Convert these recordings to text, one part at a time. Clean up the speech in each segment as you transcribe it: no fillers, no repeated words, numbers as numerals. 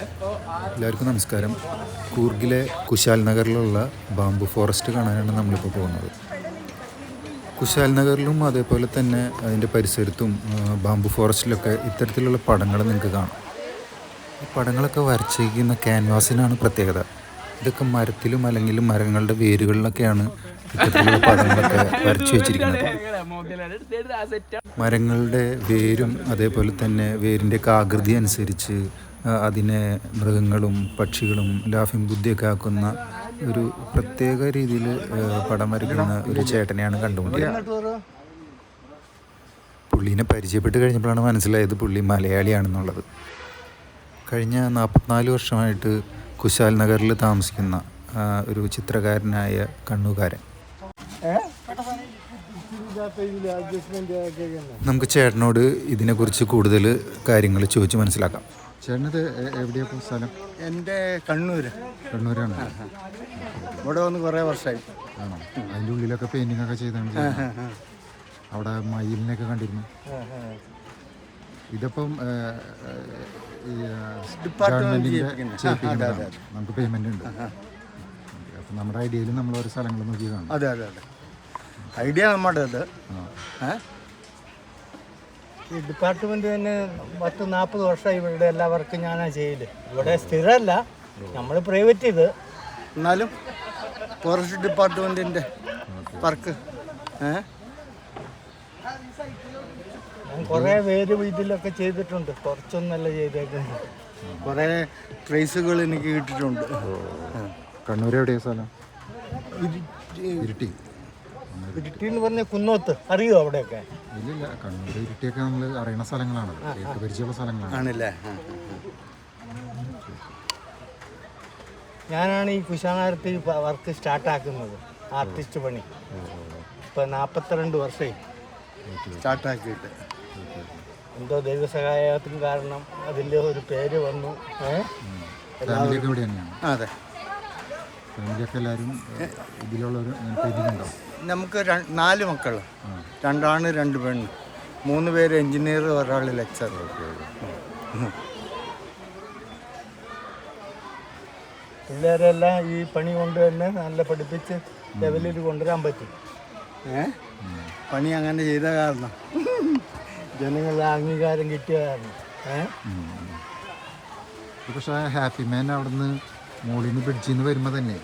എല്ലാവർക്കും നമസ്കാരം. കൂർഗിലെ Kusal നഗറിലുള്ള bamboo forest കാണാനാണ് നമ്മളിപ്പോൾ പോകുന്നത്. കുശാൽ നഗറിലും അതേപോലെ തന്നെ അതിൻ്റെ പരിസരത്തും ബാംബു ഫോറസ്റ്റിലൊക്കെ ഇത്തരത്തിലുള്ള പടങ്ങൾ നിങ്ങൾക്ക് കാണാം. ഈ പടങ്ങളൊക്കെ വരച്ചിരിക്കുന്ന ക്യാൻവാസിനാണ് പ്രത്യേകത. ഇതൊക്കെ മരത്തിലും അല്ലെങ്കിൽ മരങ്ങളുടെ വേരുകളിലൊക്കെയാണ് ഇത്തരത്തിലുള്ള പടങ്ങളൊക്കെ വരച്ചു വെച്ചിരിക്കുന്നത്. മരങ്ങളുടെ വേരും അതേപോലെ തന്നെ വേരിൻ്റെയൊക്കെ ആകൃതി അനുസരിച്ച് അതിനെ മൃഗങ്ങളും പക്ഷികളും ലാഫിംഗ് ബുദ്ധിയൊക്കെ ആക്കുന്ന ഒരു പ്രത്യേക രീതിയിൽ പടം വരയ്ക്കുന്ന ഒരു ചേട്ടനെയാണ് കണ്ടുകൊണ്ടിരിക്കുന്നത്. പുള്ളീനെ പരിചയപ്പെട്ട് കഴിഞ്ഞപ്പോഴാണ് മനസ്സിലായത് പുള്ളി മലയാളിയാണെന്നുള്ളത്. കഴിഞ്ഞ 44 വർഷമായിട്ട് കുശാൽ നഗറിൽ താമസിക്കുന്ന ഒരു ചിത്രകാരനായ കണ്ണൂകാരൻ. നമുക്ക് ചേട്ടനോട് ഇതിനെക്കുറിച്ച് കൂടുതൽ കാര്യങ്ങൾ ചോദിച്ച് മനസ്സിലാക്കാം. ചേട്ടനത് എവിടെയാണ് സ്ഥലം? എൻ്റെ കണ്ണൂരാണ്. ഇവിടെ വന്ന് കുറേ വർഷമായി. ആണോ? അതിൻ്റെ ഉള്ളിലൊക്കെ പെയിൻറ്റിംഗ് ഒക്കെ ചെയ്താണ്. അവിടെ മയിലിനെയൊക്കെ കണ്ടിരുന്നു. ഇതിപ്പം നമുക്ക് പേയ്മെൻ്റ് ഉണ്ട്. അപ്പം നമ്മുടെ ഐഡിയയിൽ നമ്മൾ ഓരോ സ്ഥലങ്ങൾ നോക്കിയതാണ്. അതെ ഐഡിയ നമ്മുടെ ഇത്. ഈ ഡിപ്പാർട്ട്മെൻറ്റ് തന്നെ 40 വർഷമായി ഇവിടെ എല്ലാ വർക്കും ഞാനാണ് ചെയ്യല്. ഇവിടെ സ്ഥിരമല്ല, നമ്മൾ പ്രൈവറ്റ് ചെയ്ത്, എന്നാലും ഫോറസ്റ്റ് ഡിപ്പാർട്ട്മെൻറ്റിൻ്റെ വർക്ക്. ഞാൻ കുറേ പേര് ഇതിലൊക്കെ ചെയ്തിട്ടുണ്ട്. കുറച്ചൊന്നല്ല ചെയ്തേക്കുന്നത്. കുറേ പ്രൈസുകൾ എനിക്ക് കിട്ടിയിട്ടുണ്ട്. കണ്ണൂർ എവിടെയാണ് സ്ഥലം? ഇരിട്ടി എന്ന് പറഞ്ഞ കുന്നോത്ത് അറിയോ? അവിടെയൊക്കെ ഇല്ല. കണ്ണൂർ ഇരിട്ടിയൊക്കെ നമ്മൾ അറിയുന്ന സ്ഥലങ്ങളാണ്, പരിചയമുള്ള സ്ഥലങ്ങളാണ്. ആണല്ലേ? ഞാനാണ് ഈ കുശാനഗരത്തിൽ വർക്ക് സ്റ്റാർട്ടാക്കുന്നത്, ആർട്ടിസ്റ്റ് പണി. ഇപ്പം 42 വർഷമായി സ്റ്റാർട്ടാക്കിയിട്ട്. എന്തോ ദൈവസഹായത്തിന് കാരണം അതിൻ്റെ ഒരു പേര് വന്നു. അതെ, നമുക്ക് 4 മക്കൾ, 2 ആണ് 2 പെണ്ണ്, 3 പേര് എൻജിനീയർ, ഒരാൾ ലെക്ചർ. പിള്ളേരെല്ലാം ഈ പണി കൊണ്ട് തന്നെ നല്ല പഠിപ്പിച്ച് ലെവലിൽ കൊണ്ടുവരാൻ പറ്റും. പണി അങ്ങനെ ചെയ്ത കാരണം, ജനങ്ങളുടെ അംഗീകാരം കിട്ടിയ കാരണം. പക്ഷേ ഹാപ്പി മാൻ അവിടുന്ന് മോളിൽ നിന്ന് ബ്രിഡ്ജിൽ നിന്ന് വരുമ്പോൾ തന്നെ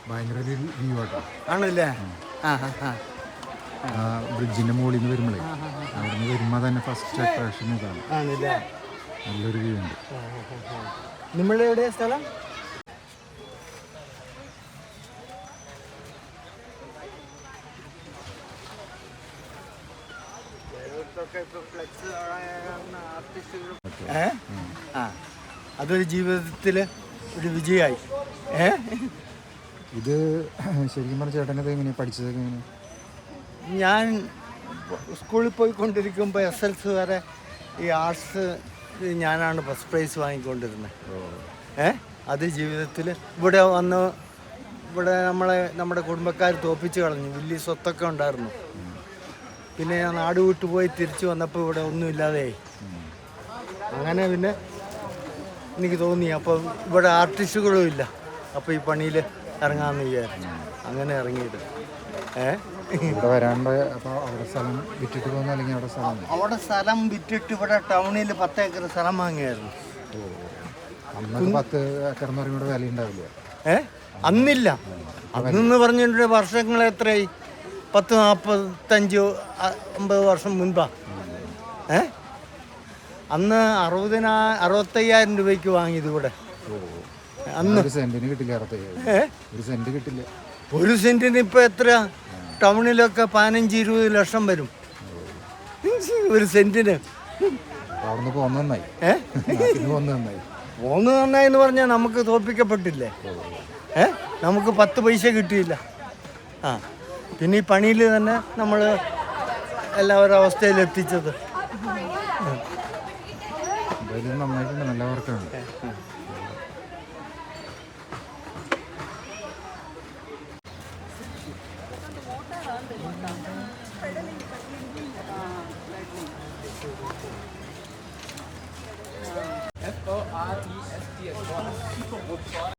ഭയങ്കര ഒരു വ്യൂ ആട്ടോ. ആണല്ലേ? ബ്രിഡ്ജിൻ്റെ മുകളിൽ നിന്ന് വരുമ്പോഴേ അവിടെ നിന്ന് വരുമ്പോൾ തന്നെ ഫസ്റ്റ് അട്രാക്ഷൻ ഇതാണ്. ആണല്ലേ? നല്ലൊരു വ്യൂ ഉണ്ട്. നിങ്ങളുടെ എവിടെയാ സ്ഥലം? അതൊരു ജീവിതത്തിൽ ഒരു വിജയമായി. ഇത് ശരിക്കും പറഞ്ഞ ചേട്ടനത് എങ്ങനെയാണ് പഠിച്ചതൊക്കെ? എങ്ങനെ? ഞാൻ സ്കൂളിൽ പോയിക്കൊണ്ടിരിക്കുമ്പോൾ SLC വരെ ഈ ആർട്സ് ഞാനാണ് ഫസ്റ്റ് പ്രൈസ് വാങ്ങിക്കൊണ്ടിരുന്നത്. അത് ജീവിതത്തിൽ ഇവിടെ വന്ന് നമ്മുടെ കുടുംബക്കാർ തോപ്പിച്ച് കളഞ്ഞു. വലിയ സ്വത്തൊക്കെ ഉണ്ടായിരുന്നു. പിന്നെ ഞാൻ നാട് വിട്ടു പോയി തിരിച്ചു വന്നപ്പോൾ ഇവിടെ ഒന്നുമില്ലാതെയായി. അങ്ങനെ പിന്നെ എനിക്ക് തോന്നി, അപ്പം ഇവിടെ ആർട്ടിസ്റ്റുകളും ഇല്ല, അപ്പോൾ ഈ പണിയിൽ ഇറങ്ങാമെന്ന് വിചാരിച്ചു. അങ്ങനെ ഇറങ്ങിയിട്ട് അവിടെ സ്ഥലം വിറ്റിട്ട് ഇവിടെ ടൗണിൽ 10 ഏക്കർ സ്ഥലം വാങ്ങിയായിരുന്നു. അന്നില്ല. അന്നെന്ന് പറഞ്ഞിട്ട് വർഷങ്ങൾ എത്രയായി? 10, 45, 50 വർഷം മുൻപാ. അന്ന് 65,000 രൂപയ്ക്ക് വാങ്ങിയത് ഇവിടെ. അന്ന് ഒരു സെന്റിന് കിട്ടില്ല. ഒരു സെന്റിന് ഇപ്പൊ എത്ര? ടൗണിലൊക്കെ 15-20 ലക്ഷം വരും ഒരു സെന്റിന്. പോന്ന് നന്നായി പറഞ്ഞാൽ നമുക്ക് തോൽപ്പിക്കപ്പെട്ടില്ലേ? നമുക്ക് 10 പൈസ കിട്ടിയില്ല. പിന്നെ ഈ പണിയിൽ തന്നെ നമ്മൾ എല്ലാവരും അവസ്ഥയിലെത്തിച്ചത്. നന്നായിട്ടുണ്ട്, നല്ല വർക്കാണ്.